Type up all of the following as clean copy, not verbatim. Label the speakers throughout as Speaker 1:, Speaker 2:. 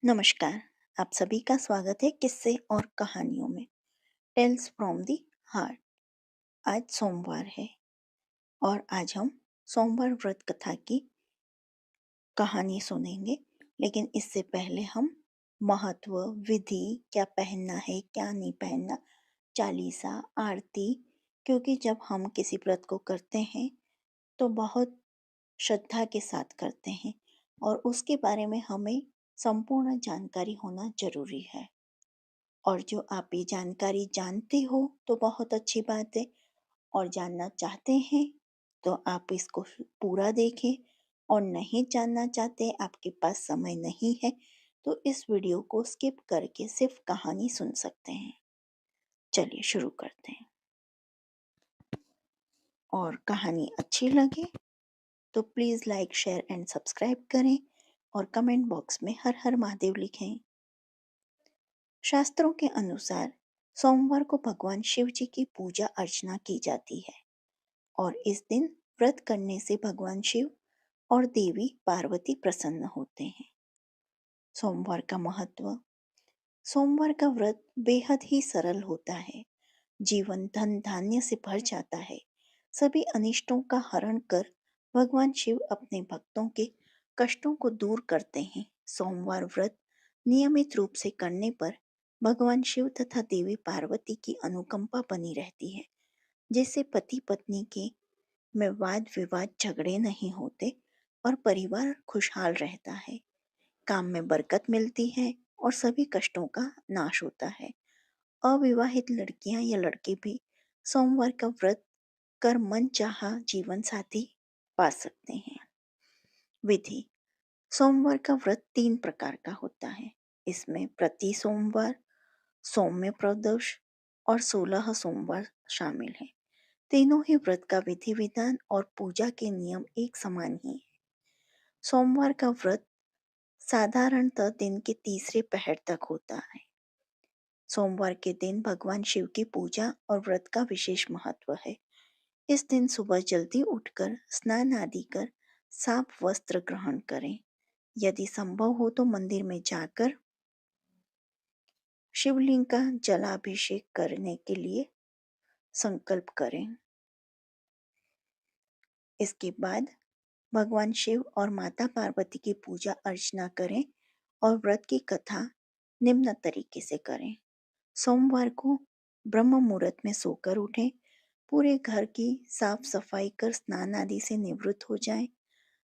Speaker 1: नमस्कार। आप सभी का स्वागत है किस्से और कहानियों में। Tales from the heart. आज सोमवार है और आज हम सोमवार व्रत कथा की कहानी सुनेंगे। लेकिन इससे पहले हम महत्व, विधि, क्या पहनना है क्या नहीं पहनना, चालीसा, आरती, क्योंकि जब हम किसी व्रत को करते हैं तो बहुत श्रद्धा के साथ करते हैं और उसके बारे में हमें संपूर्ण जानकारी होना जरूरी है। और जो आप ये जानकारी जानते हो तो बहुत अच्छी बात है, और जानना चाहते हैं तो आप इसको पूरा देखें, और नहीं जानना चाहते, आपके पास समय नहीं है, तो इस वीडियो को स्किप करके सिर्फ कहानी सुन सकते हैं। चलिए शुरू करते हैं। और कहानी अच्छी लगे तो please like, share and subscribe करें और कमेंट बॉक्स में हर हर महादेव लिखें। शास्त्रों के अनुसार सोमवार को भगवान शिव जी की पूजा अर्चना की जाती है और इस दिन व्रत करने से भगवान शिव और देवी पार्वती प्रसन्न होते हैं। सोमवार का महत्व। सोमवार का व्रत बेहद ही सरल होता है। जीवन धन धान्य से भर जाता है। सभी अनिष्टों का हरण कर भगवान शिव अपने भक्तों के कष्टों को दूर करते हैं। सोमवार व्रत नियमित रूप से करने पर भगवान शिव तथा देवी पार्वती की अनुकंपा बनी रहती है, जिससे पति पत्नी के में वाद विवाद झगड़े नहीं होते और परिवार खुशहाल रहता है। काम में बरकत मिलती है और सभी कष्टों का नाश होता है। अविवाहित लड़कियां या लड़के भी सोमवार का व्रत कर मनचाहा जीवन साथी पा सकते हैं। विधि। सोमवार का व्रत 3 प्रकार का होता है। इसमें प्रति सोमवार, सौम्य प्रदोष और 16 सोमवार शामिल हैं। तीनों ही व्रत का विधि विधान और पूजा के नियम एक समान ही है। सोमवार का व्रत साधारणतः दिन के तीसरे पहर तक होता है। सोमवार के दिन भगवान शिव की पूजा और व्रत का विशेष महत्व है। इस दिन सुबह जल्दी उठकर स्नान आदि कर साफ वस्त्र ग्रहण करें। यदि संभव हो तो मंदिर में जाकर शिवलिंग का जलाभिषेक करने के लिए संकल्प करें। इसके बाद भगवान शिव और माता पार्वती की पूजा अर्चना करें और व्रत की कथा निम्न तरीके से करें। सोमवार को ब्रह्म मुहूर्त में सोकर उठें। पूरे घर की साफ सफाई कर स्नान आदि से निवृत्त हो जाएं।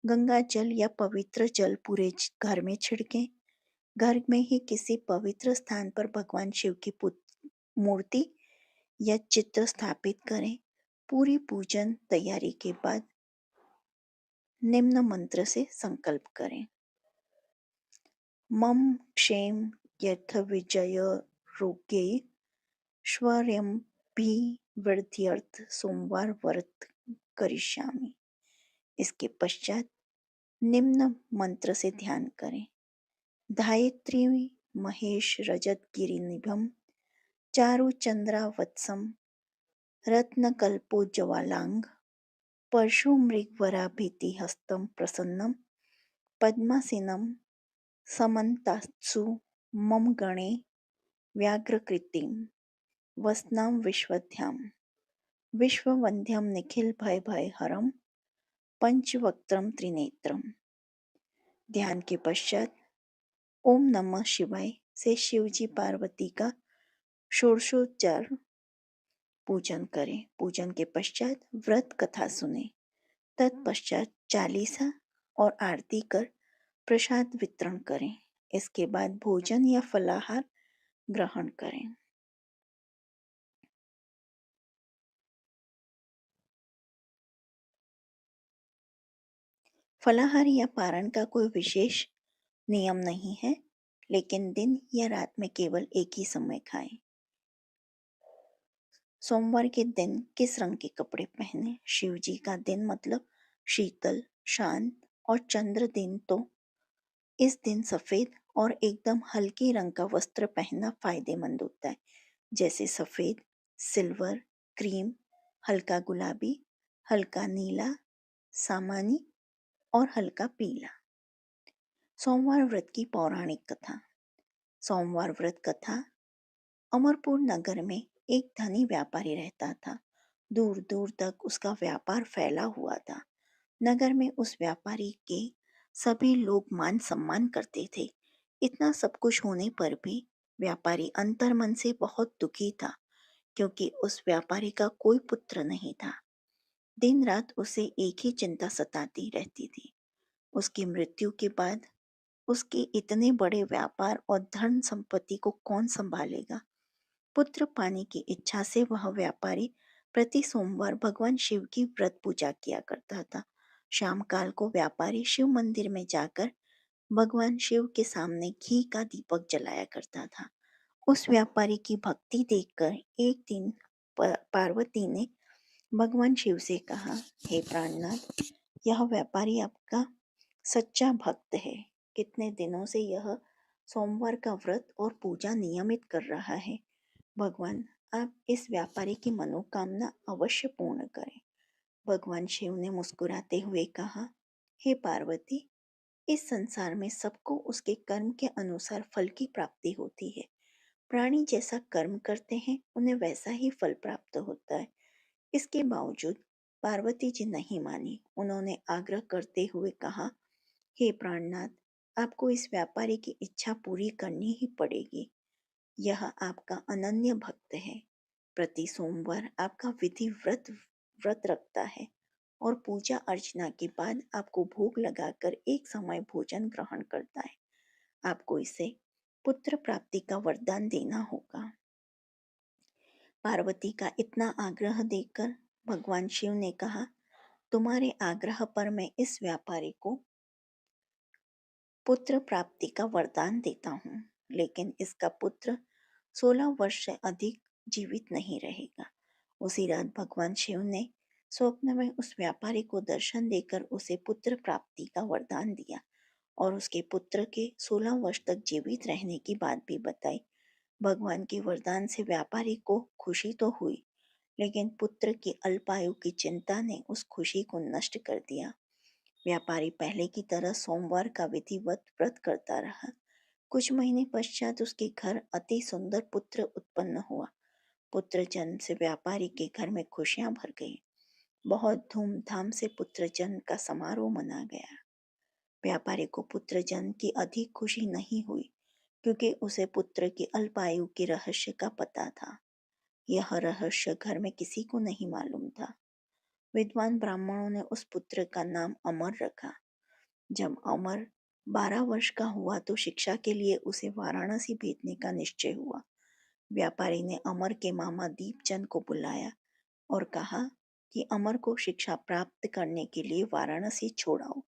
Speaker 1: गंगा जल या पवित्र जल पूरे घर में छिड़कें। घर में ही किसी पवित्र स्थान पर भगवान शिव की मूर्ति या चित्र स्थापित करें। पूरी पूजन तैयारी के बाद निम्न मंत्र से संकल्प करें। मम क्षेम यथ विजय रोगे श्वर्यम भी वृद्ध्यर्थ सोमवार व्रत करिष्यामि। इसके पश्चात निम्न मंत्र से ध्यान करें। धायत्री महेश रजत गिरिनिभम चारु चंद्रा वत्सम रत्नकल्पोज्ज्वलांग परशु मृगवराभीति हस्तम प्रसन्नम पद्मासीनम समन्तात्सु मम गणे व्याघ्रकृतिम वसनां विश्वध्याम विश्ववंद्यम निखिल भय भय हरम पंचवक्त्रम त्रिनेत्रम। ध्यान के पश्चात ओम नमः शिवाय से शिवजी पार्वती का षोडशोपचार पूजन करें। पूजन के पश्चात व्रत कथा सुने। तत्पश्चात चालीसा और आरती कर प्रसाद वितरण करें। इसके बाद भोजन या फलाहार ग्रहण करें। फलाहार या पारण का कोई विशेष नियम नहीं है, लेकिन दिन या रात में केवल एक ही समय खाएं। सोमवार के दिन किस रंग के कपड़े पहने? शिव जी का दिन मतलब शीतल, शांत और चंद्र दिन, तो इस दिन सफेद और एकदम हल्के रंग का वस्त्र पहनना फायदेमंद होता है, जैसे सफेद, सिल्वर, क्रीम, हल्का गुलाबी, हल्का नीला, सामानी और हल्का पीला। सोमवार व्रत की पौराणिक कथा। सोमवार व्रत कथा। अमरपुर नगर में एक धनी व्यापारी रहता था। दूर दूर तक उसका व्यापार फैला हुआ था। नगर में उस व्यापारी के सभी लोग मान सम्मान करते थे। इतना सब कुछ होने पर भी व्यापारी अंतर्मन से बहुत दुखी था, क्योंकि उस व्यापारी का कोई पुत्र नहीं था। दिन रात उसे एक ही चिंता सताती रहती थी। उसकी मृत्यु के बाद उसके इतने बड़े व्यापार और धन संपत्ति को कौन संभालेगा। पुत्र पाने की इच्छा से वह व्यापारी प्रति सोमवार भगवान शिव की व्रत पूजा किया करता था। शाम काल को व्यापारी शिव मंदिर में जाकर भगवान शिव के सामने घी का दीपक जलाया करता था। उस व्यापारी की भक्ति देखकर एक दिन पार्वती ने भगवान शिव से कहा, हे प्राणनाथ, यह व्यापारी आपका सच्चा भक्त है। कितने दिनों से यह सोमवार का व्रत और पूजा नियमित कर रहा है। भगवान, आप इस व्यापारी की मनोकामना अवश्य पूर्ण करें। भगवान शिव ने मुस्कुराते हुए कहा, हे पार्वती, इस संसार में सबको उसके कर्म के अनुसार फल की प्राप्ति होती है। प्राणी जैसा कर्म करते हैं उन्हें वैसा ही फल प्राप्त होता है। इसके बावजूद पार्वती जी नहीं मानी। उन्होंने आग्रह करते हुए कहा, हे प्राणनाथ, आपको इस व्यापारी की इच्छा पूरी करनी ही पड़ेगी। यह आपका अनन्य भक्त है। प्रति सोमवार आपका विधि व्रत व्रत रखता है और पूजा अर्चना के बाद आपको भोग लगाकर एक समय भोजन ग्रहण करता है। आपको इसे पुत्र प्राप्ति का वरदान देना होगा। पार्वती का इतना आग्रह देखकर भगवान शिव ने कहा, तुम्हारे आग्रह पर मैं इस व्यापारी को पुत्र प्राप्ति का वरदान देता हूँ, लेकिन इसका पुत्र 16 वर्ष से अधिक जीवित नहीं रहेगा। उसी रात भगवान शिव ने स्वप्न में उस व्यापारी को दर्शन देकर उसे पुत्र प्राप्ति का वरदान दिया और उसके पुत्र के 16 वर्ष तक जीवित रहने की बात भी बताई। भगवान के वरदान से व्यापारी को खुशी तो हुई, लेकिन पुत्र की अल्पायु की चिंता ने उस खुशी को नष्ट कर दिया। व्यापारी पहले की तरह सोमवार का विधिवत व्रत करता रहा। कुछ महीने पश्चात उसके घर अति सुंदर पुत्र उत्पन्न हुआ। पुत्र जन्म से व्यापारी के घर में खुशियां भर गई। बहुत धूमधाम से पुत्र जन्म का समारोह मना गया। व्यापारी को पुत्र जन्म की अधिक खुशी नहीं हुई, क्योंकि उसे पुत्र की अल्पायु के रहस्य का पता था। यह रहस्य घर में किसी को नहीं मालूम था। विद्वान ब्राह्मणों ने उस पुत्र का नाम अमर रखा। जब अमर 12 वर्ष का हुआ तो शिक्षा के लिए उसे वाराणसी भेजने का निश्चय हुआ। व्यापारी ने अमर के मामा दीपचंद को बुलाया और कहा कि अमर को शिक्षा प्राप्त करने के लिए वाराणसी छोड़ाओ।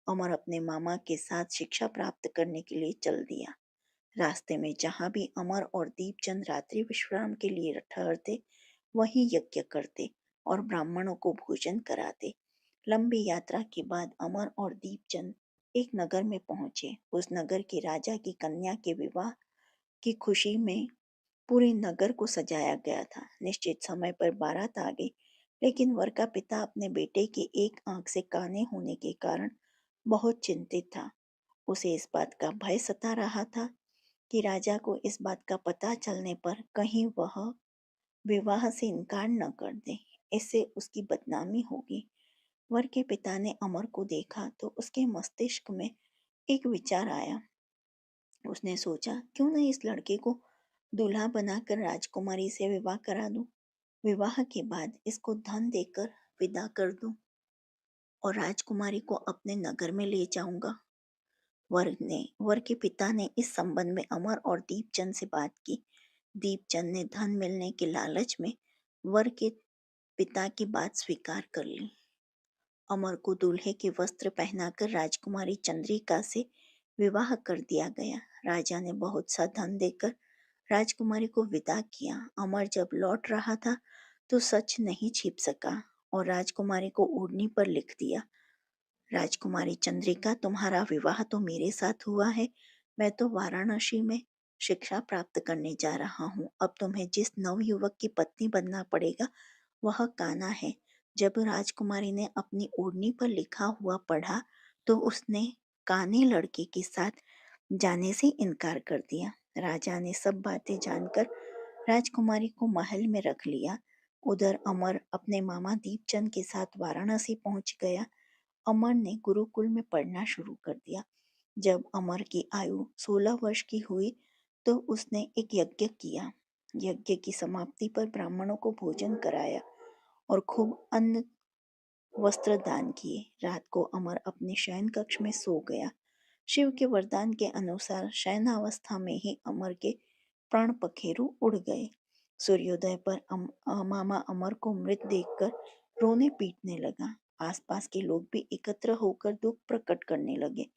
Speaker 1: अमर अपने मामा के साथ शिक्षा प्राप्त करने के लिए चल दिया। रास्ते में जहाँ भी अमर और दीपचंद रात्रि विश्राम के लिए ठहरते, वहीं यज्ञ करते और ब्राह्मणों को भोजन कराते। लंबी यात्रा के बाद अमर और दीपचंद एक नगर में पहुंचे। उस नगर के राजा की कन्या के विवाह की खुशी में पूरे नगर को सजाया गया था। निश्चित समय पर बारात आ गई, लेकिन वर का पिता अपने बेटे की एक आंख से काने होने के कारण बहुत चिंतित था। उसे इस बात का भय सता रहा था कि राजा को इस बात का पता चलने पर कहीं वह विवाह से इनकार न कर दे। इससे उसकी बदनामी होगी। वर के पिता ने अमर को देखा तो उसके मस्तिष्क में एक विचार आया। उसने सोचा, क्यों न इस लड़के को दूल्हा बनाकर राजकुमारी से विवाह करा दूं। विवाह के बाद इसको धन देकर विदा कर दूं और राजकुमारी को अपने नगर में ले जाऊंगा। वर के पिता ने इस संबंध में अमर और दीपचंद से बात की। दीपचंद ने धन मिलने के लालच में वर के पिता की बात स्वीकार कर ली। अमर को दूल्हे के वस्त्र पहनाकर राजकुमारी चंद्रिका से विवाह कर दिया गया। राजा ने बहुत सा धन देकर राजकुमारी को विदा किया। अमर जब लौट रहा था तो सच नहीं छिप सका और राजकुमारी को ओढ़नी पर लिख दिया, राजकुमारी चंद्रिका, तुम्हारा विवाह तो मेरे साथ हुआ है। मैं तो वाराणसी में शिक्षा प्राप्त करने जा रहा हूँ। अब तुम्हें जिस नवयुवक की पत्नी बनना पड़ेगा वह कान्हा है। जब राजकुमारी ने अपनी ओढ़नी पर लिखा हुआ पढ़ा तो उसने काने लड़के के साथ जाने से इनकार कर दिया। राजा ने सब बातें जानकर राजकुमारी को महल में रख लिया। उधर अमर अपने मामा दीपचंद के साथ वाराणसी पहुंच गया। अमर ने गुरुकुल में पढ़ना शुरू कर दिया। जब अमर की आयु 16 वर्ष की हुई तो उसने एक यज्ञ किया। यज्ञ की समाप्ति पर ब्राह्मणों को भोजन कराया और खूब अन्न वस्त्र दान किए। रात को अमर अपने शयन कक्ष में सो गया। शिव के वरदान के अनुसार शयनावस्था में ही अमर के प्राण पखेरु उड़ गए। सूर्योदय पर मामा अमर को मृत देखकर रोने पीटने लगा। आसपास के लोग भी एकत्र होकर दुख प्रकट करने लगे।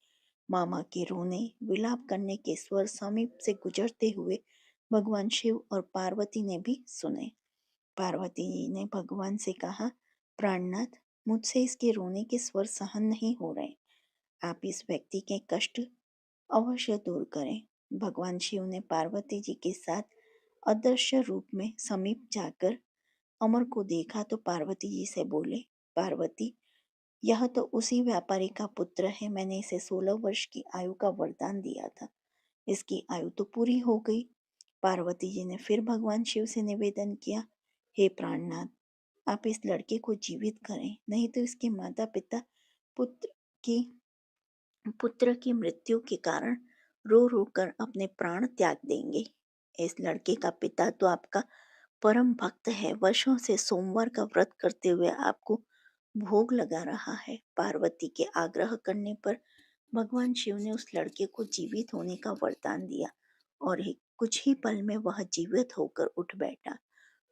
Speaker 1: मामा के रोने विलाप करने के स्वर समीप से गुजरते हुए भगवान शिव और पार्वती ने भी सुने। पार्वती जी ने भगवान से कहा, प्राणनाथ, मुझसे इसके रोने के स्वर सहन नहीं हो रहे। आप इस व्यक्ति के कष्ट अवश्य दूर करें। भगवान शिव ने पार्वती जी के साथ अदृश्य रूप में समीप जाकर अमर को देखा तो पार्वती जी से बोले, पार्वती, यह तो उसी व्यापारी का पुत्र है। मैंने इसे 16 वर्ष की आयु का वरदान दिया था। इसकी आयु तो पूरी हो गई। पार्वती जी ने फिर भगवान शिव से निवेदन किया, हे प्राणनाथ, आप इस लड़के को जीवित करें, नहीं तो इसके माता पिता पुत्र की पुत्र की मृत्यु के कारण रो रो कर अपने प्राण त्याग देंगे। इस लड़के का पिता तो आपका परम भक्त है, वर्षों से सोमवार का व्रत करते हुए आपको भोग लगा रहा है। पार्वती के आग्रह करने पर भगवान शिव ने उस लड़के को जीवित होने का वरदान दिया और कुछ ही पल में वह जीवित होकर उठ बैठा।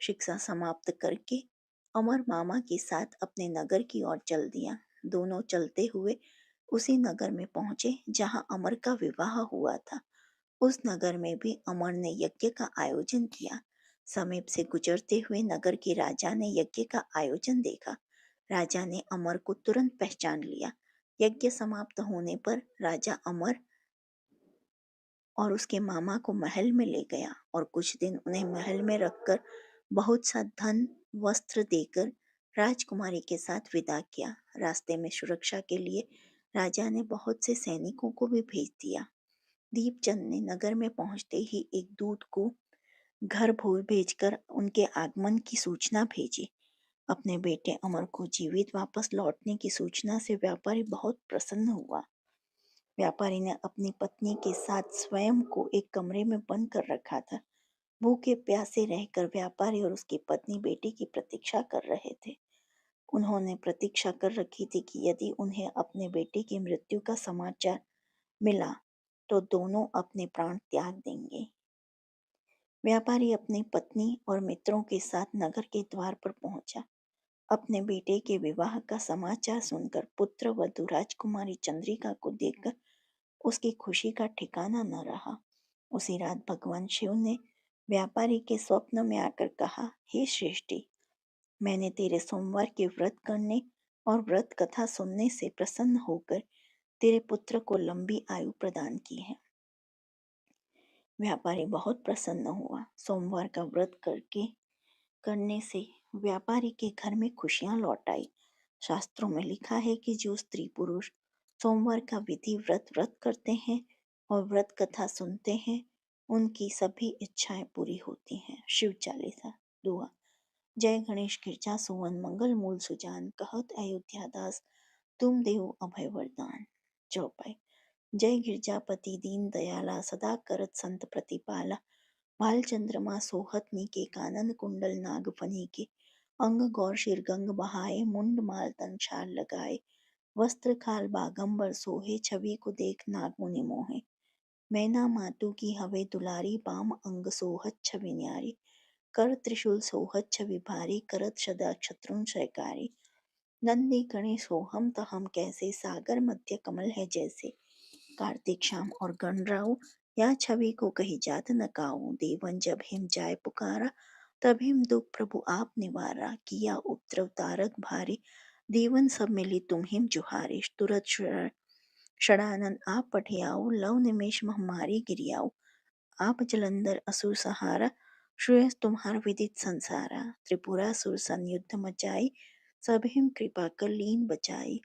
Speaker 1: शिक्षा समाप्त करके अमर मामा के साथ अपने नगर की ओर चल दिया। दोनों चलते हुए उसी नगर में पहुंचे जहां अमर का विवाह हुआ था। उस नगर में भी अमर ने यज्ञ का आयोजन किया। समीप से गुजरते हुए नगर के राजा ने यज्ञ का आयोजन देखा। राजा ने अमर को तुरंत पहचान लिया। यज्ञ समाप्त होने पर राजा अमर और उसके मामा को महल में ले गया और कुछ दिन उन्हें महल में रखकर बहुत सा धन वस्त्र देकर राजकुमारी के साथ विदा किया। रास्ते में सुरक्षा के लिए राजा ने बहुत से सैनिकों को भी भेज दिया। दीपचंद ने नगर में पहुंचते ही एक दूत को घर भेजकर उनके आगमन की सूचना भेजी। अपने बेटे अमर को जीवित वापस लौटने की सूचना से व्यापारी बहुत प्रसन्न हुआ। व्यापारी ने अपनी पत्नी के साथ स्वयं को एक कमरे में बंद कर रखा था। भूखे प्यासे रहकर व्यापारी और उसकी पत्नी बेटे की प्रतीक्षा कर रहे थे। उन्होंने प्रतीक्षा कर रखी थी कि यदि उन्हें अपने बेटे की मृत्यु का समाचार मिला तो दोनों अपने प्राण त्याग देंगे। व्यापारी अपनी पत्नी और मित्रों के साथ नगर के द्वार पर पहुंचा। अपने बेटे के विवाह का समाचार सुनकर पुत्र वधू राजकुमारी चंद्रिका को देखकर उसकी खुशी का ठिकाना न रहा। उसी रात भगवान शिव ने व्यापारी के स्वप्न में आकर कहा, हे श्रेष्ठी, मैंने तेरे सोमवार के व्रत करने और व्रत कथा सुनने से प्रसन्न होकर तेरे पुत्र को लंबी आयु प्रदान की है। व्यापारी बहुत प्रसन्न हुआ। सोमवार का व्रत करने से व्यापारी के घर में खुशियां लौट आई। शास्त्रों में लिखा है कि जो स्त्री पुरुष सोमवार का विधि व्रत करते हैं और व्रत कथा सुनते हैं, उनकी सभी इच्छाएं पूरी होती हैं। शिव चालीसा। दुआ। जय गणेश गिरजा सुवन मंगल मूल सुजान, कहत अयोध्या दास तुम देव अभय वरदान। चौपाई। जय गिरजापति दीन दयाला, सदा करत संत प्रतिपाला। भाल चंद्रमा सोहत नीके, कानन कुंडल नाग फनी के। अंग गौर शिर गंग बहाए, मुंड माल तन छाल लगाए। वस्त्र खाल बागंबर सोहे, छवि को देख नाग मुनि मोहे। मैना मातु की हवे दुलारी, बाम अंग सोहत छवि न्यारी। कर त्रिशूल सोहत छवि भारी, करत सदा शत्रुन शयकारी। नंदी गणेश सोहम तहम कैसे, सागर मध्य कमल है जैसे। कार्तिक शाम और गणराऊ, या छवि को कही जात न काऊ। देवन जब हिम जाय पुकारा, तब हिम दुख प्रभु आप निवारा। किया उपद्रव तारक भारी, देवन सब मिली तुम हिम जुहारी। तुरत षडानन आप पठियाऊ, लव निमेष महामारी गिरियाऊ। आप जलंधर असुर सहारा, श्रेयस तुम्हार विदित संसारा। त्रिपुरा सुर सन युद्ध मचाई, सब हिम कृपा कर लीन बचाई।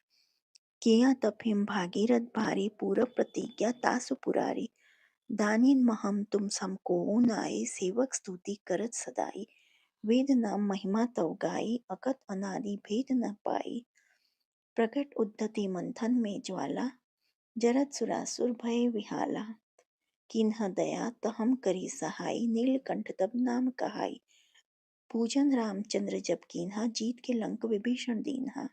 Speaker 1: किया तप हिम भागीरथ भारी पूरब प्रतिज्ञा तासु पुरारी। दानिन महम तुम समको नाई सेवक स्तुति करत सदाई। वेद नाम महिमा तव गाई अकत अनादि भेद न पाई। प्रकट उद्धति मंथन में ज्वाला जरत सुरासुर भय विहाला। किन्ह दया तहम करी सहाय नीलकंठ तब नाम कहाई। पूजन रामचंद्र जब कीन्हा जीत के लंक विभीषण दीन्हा।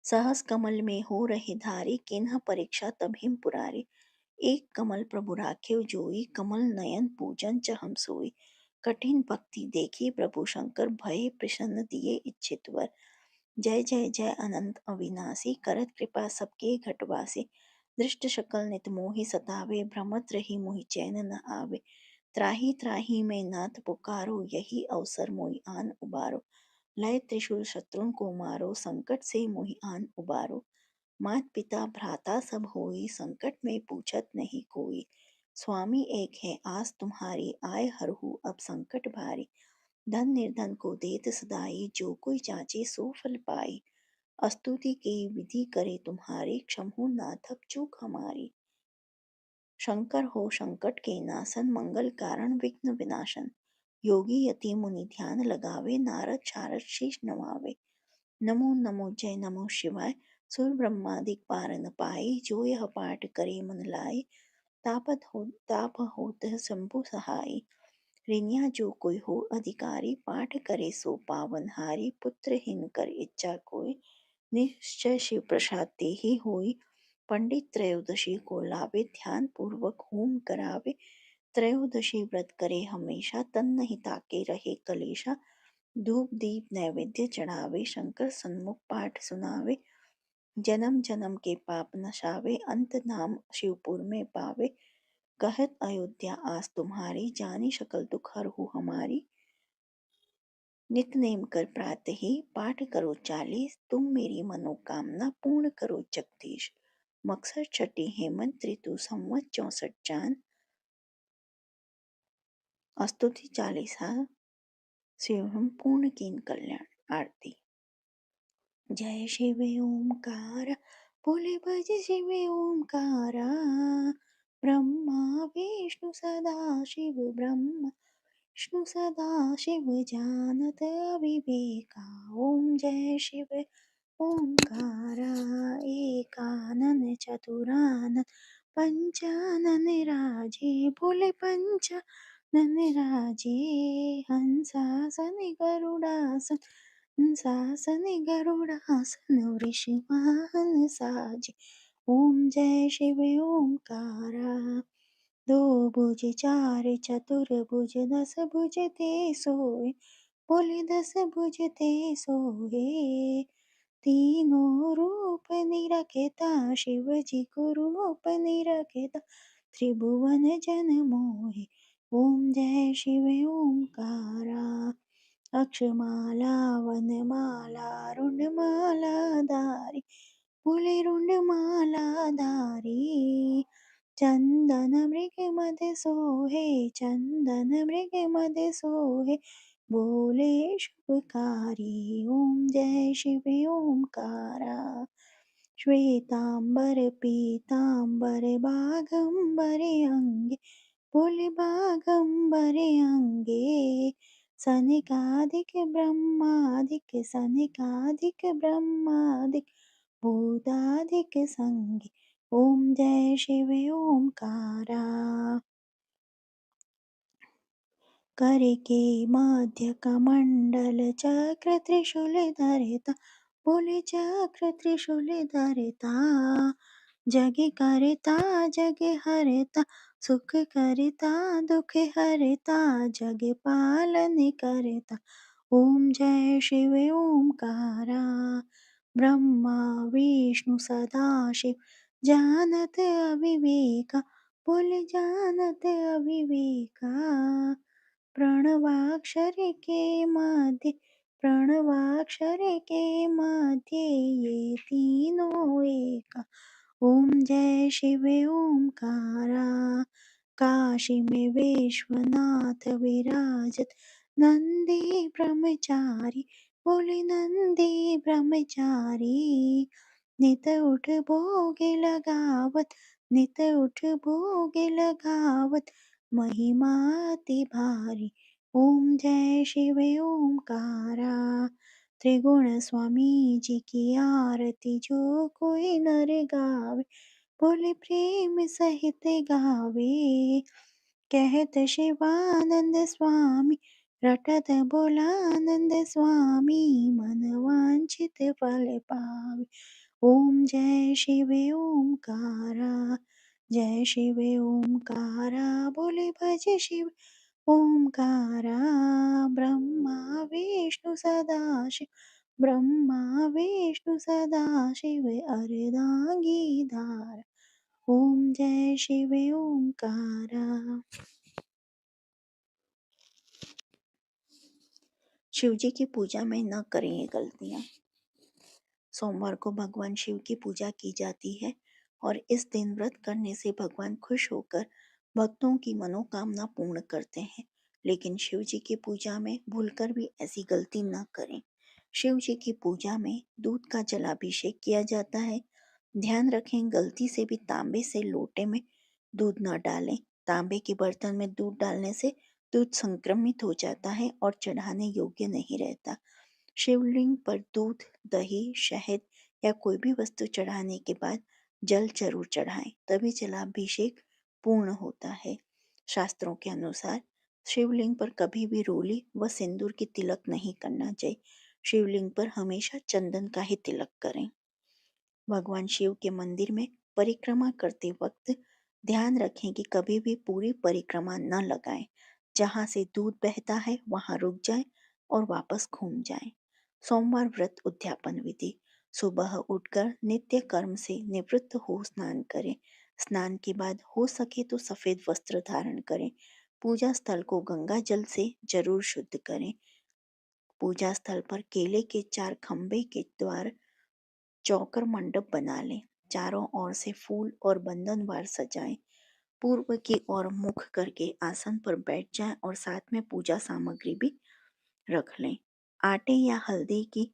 Speaker 1: सहस कमल में हो रहे धारी किन्ह परीक्षा तब हिम पुरारी। एक कमल प्रभु राखेव जोई कमल नयन पूजन च हम सोई। कठिन भक्ति देखी प्रभु शंकर भय प्रसन्न दिए इच्छित वर। जय जय जय अनंत अविनाशी करत कृपा सबके घटवासी। दृष्ट शकल नित मोहि सतावे भ्रमत रही मोहि चैन न आवे। त्राहि त्राहि मैं नाथ पुकारो यही अवसर मोहि आन उबारो। लय त्रिशूल शत्रुन को मारो संकट से मोहि आन उबारो। मात पिता भ्राता सब होई संकट में पूछत नहीं कोई। स्वामी एक है आस तुम्हारी आए हरहु अब संकट भारी। धन निर्धन को देत सदाई जो कोई चाचे सो फल पाई। स्तुति की विधि करे तुम्हारी क्षमहु नाथक चूक हमारी। शंकर हो संकट के नासन मंगल कारण विघ्न विनाशन। योगी यति मुनि ध्यान लगावे नारद शारद शीश नवावे। नमो नमो जय नमो शिवाय सुर ब्रह्मादिक पार न पाए। जो यह पाठ करे मन लाए ताप होत शंभु सहाय। रिनिया जो कोई हो अधिकारी पाठ करे सो पावन हारी। पुत्र हिन कर इच्छा कोई निश्चय शिव प्रसाद ते ही होई। पंडित त्रयोदशी को लावे ध्यान पूर्वक होम करावे। त्रयोदशी व्रत करे हमेशा तन नहीं ताके रहे कलेशा। धूप दीप नैवेद्य चढ़ावे शंकर सन्मुख पाठ सुनावे। जन्म जन्म के पाप नशावे अंत नाम शिवपुर में पावे। कहत अयोध्या आस तुम्हारी जानी शकल दुख हरहु हमारी। नित नेम कर प्रातः ही पाठ करो 40 तुम मेरी मनोकामना पूर्ण करो जगदीश। मकसद छठी हेमंत ऋतु संवत 64 चांद। स्तुति 40 शिवम पूर्ण कीन कल्याण आरती। जय शिव ओंकार बोले भज शिव ओंकारा। ब्रह्मा विष्णु सदा शिव ब्रह्मा विष्णु सदा शिव जानत विवेका। ओम जय शिव ओंकारा एकानन चतुरानन पंचानन राजे बोले पंचानन राजे। हंसासन गरुड़ासन हंसासन गरुड़ासन वृषवाहन साजे। ओम जय शिव ओंकारा। दो भुज चार चतुर भुज 10 भुज ते सोए बोले 10 भुज ते सोए। तीनों रूप निरखेता शिव जी को रूप निरखेता त्रिभुवन जन मोहे। ओम जय शिव ओंकारा। अक्षमाला वनमाला रुंडमाला धारी बोले रुंडमाला धारी। चंदन मृग मद सोहे चंदन मृग मद सोहे बोले शुभकारी। ओम जय शिव ओंकारा। श्वेतांबर पीतांबर बागंबर अंगे बोले बागंबर अंगे। सनिकादिक ब्रह्मादिक सनिकादिक ब्रह्मादिक भूतादिक संगे। ओम जय शिव ओंकारा। कर के मध्य कमंडल चक्र त्रिशूल धरता बोले चक्र त्रिशूल धरता। जग करता जग हरता सुख करता दुख हरता जग पालन करता। ओम जय शिव ओंकारा। ब्रह्मा विष्णु सदा शिव जानत अविवेका बोले जानत अविवेका। प्रणवाक्षर के मध्य प्रणवाक्षर के मध्य ये तीनों एका। ओम जय शिव ओंकारा। काशी में विश्वनाथ विराजत नंदी ब्रह्मचारी बोले नंदी ब्रह्मचारी। नित उठ भोगे लगावत, नित उठ भोगे लगावत, महिमा अति भारी। ओम जय शिव ओमकारा। त्रिगुण स्वामी जी की आरती जो कोई नर गावे, बोले प्रेम सहित गावे। कहत शिवानंद स्वामी, रटत बोलानंद स्वामी, मन वांछित फल पावे। ओम जय शिव ओमकारा, जय शिव ओमकारा, बोले भज शिव ओमकारा। ब्रह्मा विष्णु सदाशिव, ब्रह्मा विष्णु सदाशिव, अर्धांगीधार। ओम जय शिव ओमकारा। शिव जी की पूजा में न करें ये गलतियां। सोमवार को भगवान शिव की पूजा की जाती है और इस दिन व्रत करने से भगवान खुश होकर भक्तों की मनोकामना पूर्ण करते हैं। लेकिन शिव जी की पूजा में भूलकर भी ऐसी गलती न करें। शिव जी की पूजा में दूध का जलाभिषेक किया जाता है। ध्यान रखें, गलती से भी तांबे से लोटे में दूध न डालें। तांबे के बर्तन में दूध डालने से दूध संक्रमित हो जाता है और चढ़ाने योग्य नहीं रहता। शिवलिंग पर दूध, दही, शहद या कोई भी वस्तु चढ़ाने के बाद जल जरूर चढ़ाएं, तभी जलाभिषेक पूर्ण होता है। शास्त्रों के अनुसार शिवलिंग पर कभी भी रोली व सिंदूर की तिलक नहीं करना चाहिए। शिवलिंग पर हमेशा चंदन का ही तिलक करें। भगवान शिव के मंदिर में परिक्रमा करते वक्त ध्यान रखें कि कभी भी पूरी परिक्रमा न लगाएं। जहां से दूध बहता है वहां रुक जाएं और वापस घूम जाएं। सोमवार व्रत उद्यापन विधि। सुबह उठकर नित्य कर्म से निवृत्त हो स्नान करें। स्नान के बाद हो सके तो सफेद वस्त्र धारण करें। पूजा स्थल को गंगा जल से जरूर शुद्ध करें। पूजा स्थल पर केले के 4 खंबे के द्वार चौकर मंडप बना लें। चारों ओर से फूल और बंधनवार सजाएं। पूर्व की ओर मुख करके आसन पर बैठ जाएं और साथ में पूजा सामग्री भी रख लें। आटे या हल्दी की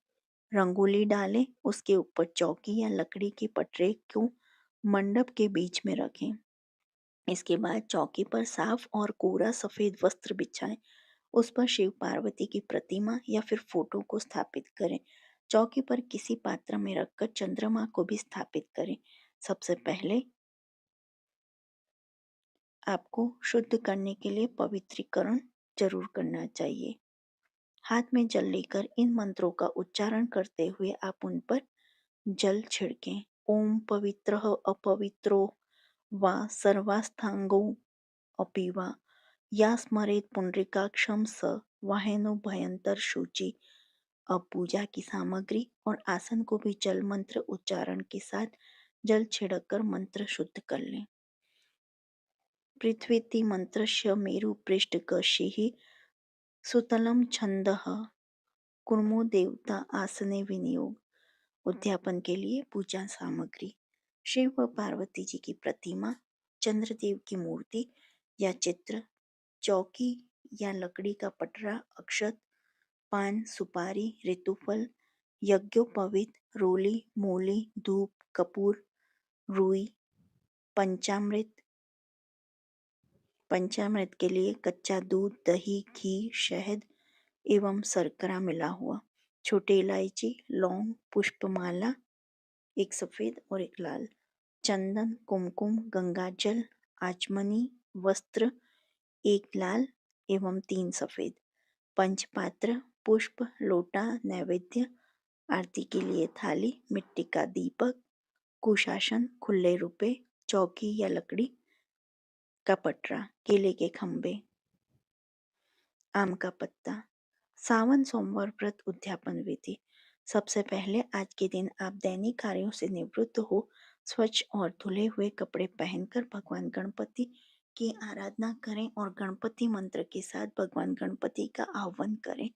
Speaker 1: रंगोली डालें। उसके ऊपर चौकी या लकड़ी के पटरे को मंडप के बीच में रखें। इसके बाद चौकी पर साफ और कोरा सफेद वस्त्र बिछाएं। उस पर शिव पार्वती की प्रतिमा या फिर फोटो को स्थापित करें। चौकी पर किसी पात्र में रखकर चंद्रमा को भी स्थापित करें। सबसे पहले आपको शुद्ध करने के लिए पवित्रीकरण जरूर करना चाहिए। हाथ में जल लेकर इन मंत्रों का उच्चारण करते हुए आप उन पर जल छिड़कें। ओम पवित्रः अपवित्रो वा सर्वास्थांगो अपि वा या स्मरेत पुंडरीकाक्षं स वाहेनो भयंतर शुचि। अब पूजा की सामग्री और आसन को भी जल मंत्र उच्चारण के साथ जल छिड़ककर मंत्र शुद्ध कर लें। पृथ्वीति मंत्रस्य मेरु पृष्ठकशिः सुतलं छंदः कुर्मो देवता आसने विनियोग। उद्यापन के लिए पूजा सामग्री। शिव व पार्वती जी की प्रतिमा, चंद्रदेव की मूर्ति या चित्र, चौकी या लकड़ी का पटरा, अक्षत, पान, सुपारी, ऋतुफल, यज्ञोपवीत, रोली, मूली, धूप, कपूर, रुई, पंचामृत। पंचामृत के लिए कच्चा दूध, दही, घी, शहद एवं शर्करा मिला हुआ, छोटी इलायची, लौंग, पुष्पमाला, एक सफेद और एक लाल, चंदन, कुमकुम, गंगाजल, आचमनी, वस्त्र, एक लाल एवं 3 सफेद, पंचपात्र, पुष्प, लोटा, नैवेद्य, आरती के लिए थाली, मिट्टी का दीपक, कुशासन, खुले रुपए, चौकी या लकड़ी का पटरा, केले के खंबे, आम का पत्ता। सावन सोमवार व्रत उद्यापन विधि। सबसे पहले आज के दिन आप दैनिक कार्यों से निवृत्त हो स्वच्छ और धुले हुए कपड़े पहनकर भगवान गणपति की आराधना करें और गणपति मंत्र के साथ भगवान गणपति का आह्वान करें।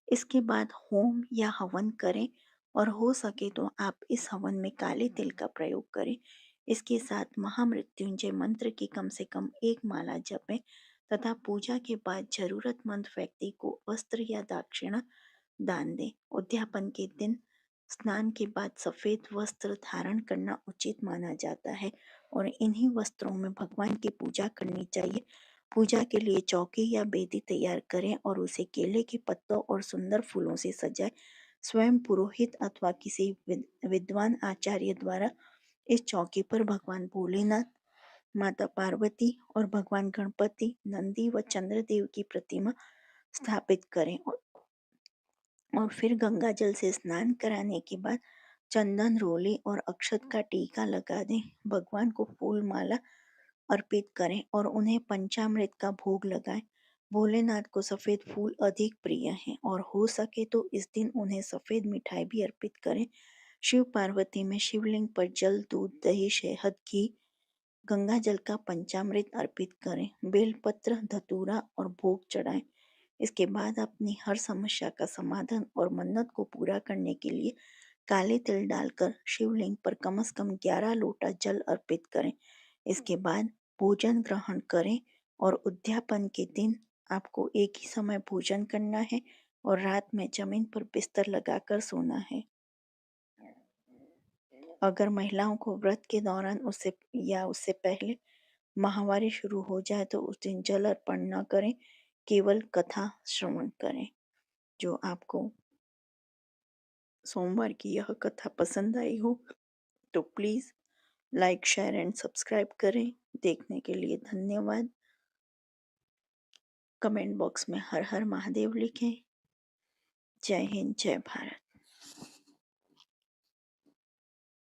Speaker 1: इसके बाद होम या हवन करें और हो सके तो आप इस हवन में काले तिल का प्रयोग करें। इसके साथ महामृत्युंजय मंत्र की कम से कम 1 माला जपें तथा पूजा के बाद जरूरतमंद व्यक्ति को वस्त्र या दक्षिणा दान दें। उद्यापन के दिन स्नान के बाद सफेद वस्त्र धारण करना उचित माना जाता है और इन्हीं वस्त्रों में भगवान की पूजा करनी चाहिए। पूजा के लिए चौकी या बेदी तैयार करें और उसे केले के पत्तों और सुंदर फूलों से सजाएं। स्वयं पुरोहित अथवा किसी विद्वान आचार्य द्वारा इस चौकी पर भगवान भोलेनाथ, माता पार्वती और भगवान गणपति, नंदी व चंद्रदेव की प्रतिमा स्थापित करें और फिर गंगा जल से स्नान कराने के बाद चंदन, रोली और अक्षत का टीका लगा दें। भगवान को फूल माला अर्पित करें और उन्हें पंचामृत का भोग लगाएं। भोलेनाथ को सफेद फूल अधिक प्रिय हैं और हो सके तो इस दिन उन्हें सफेद मिठाई भी अर्पित करें। शिव पार्वती में शिवलिंग पर जल, दूध, दही, शहद, घी, गंगा जल का पंचामृत अर्पित करें। बेलपत्र, धतूरा और भोग चढ़ाएं। इसके बाद अपनी हर समस्या का समाधान और मन्नत को पूरा करने के लिए काले तिल डालकर शिवलिंग पर कम से कम 11 लोटा जल अर्पित करें। इसके बाद भोजन ग्रहण करें और उद्यापन के दिन आपको एक ही समय भोजन करना है और रात में जमीन पर बिस्तर लगाकर सोना है। अगर महिलाओं को व्रत के दौरान उससे पहले माहवारी शुरू हो जाए तो उस दिन जल अर्पण न करें, केवल कथा श्रवण करें। जो आपको सोमवार की यह कथा पसंद आई हो तो please like, share and subscribe करें। देखने के लिए धन्यवाद। कमेंट बॉक्स में हर हर महादेव लिखें। जय हिंद, जय भारत।